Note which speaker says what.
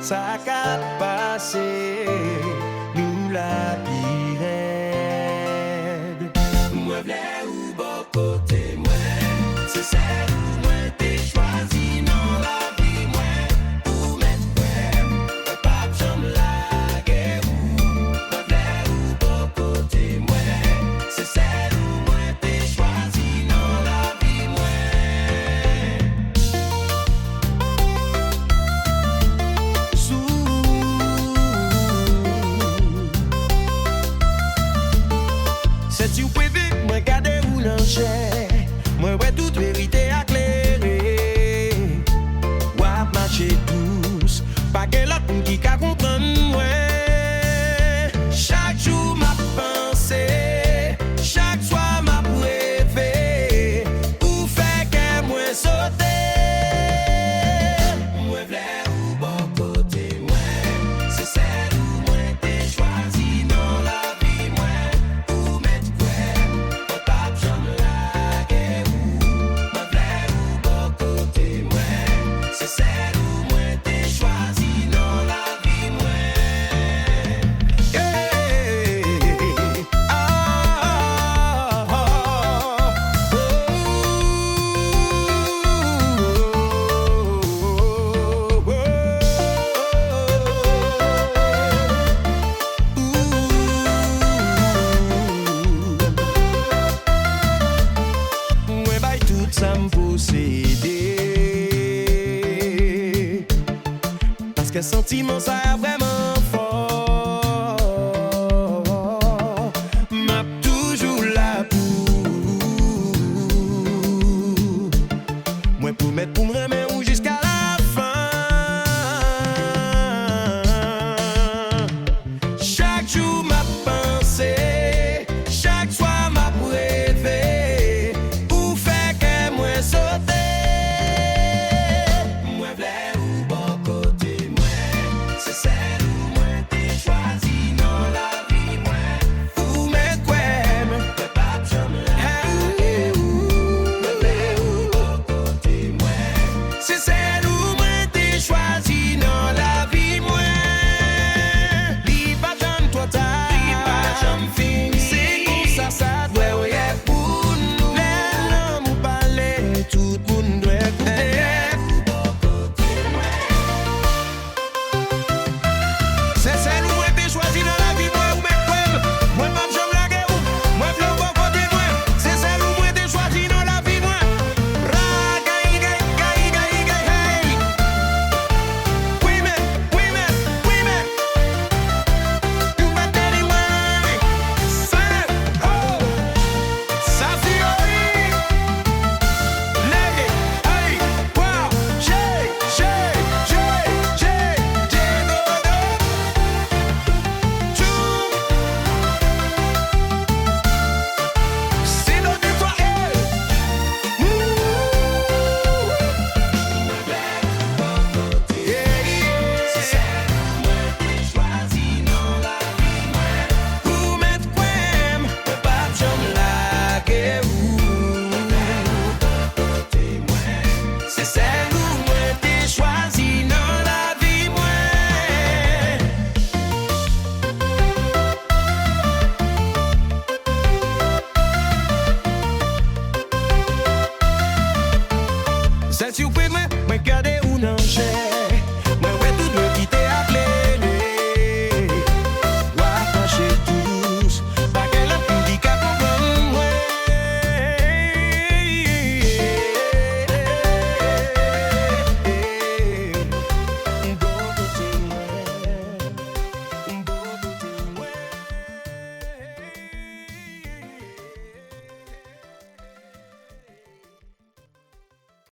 Speaker 1: ça qu'a passé, nous la pirède. Moi v'lais ou bon côté, moi, c'est celle où moi t'ai choisi dans la vie, moi, pour mettre frère, pas j'aime la guerre. Moi v'lais ou bon côté, moi, c'est celle où moi t'ai choisi dans la vie, moi. C'est tu prévu, moi garder ou l'encher, moi ouais toute vérité éclairée. Wa marcher tous, pas que l'autre monde qui ka comprendre moi. Chaque jour m'a pensé, chaque soir m'a rêvé, pour faire que moi sauter. Moi v'lais ou bon côté, moi, c'est celle où moi t'ai choisi dans la vie, moi, pour mettre frère, pas j'aime la guerre. Moi v'lais ou bon côté, moi, c'est celle où moi t'ai choisi dans la vie, moi. Yeah. Ah, ah, ah, moi bail tout ça me posséder, parce que sentiment ça a vraiment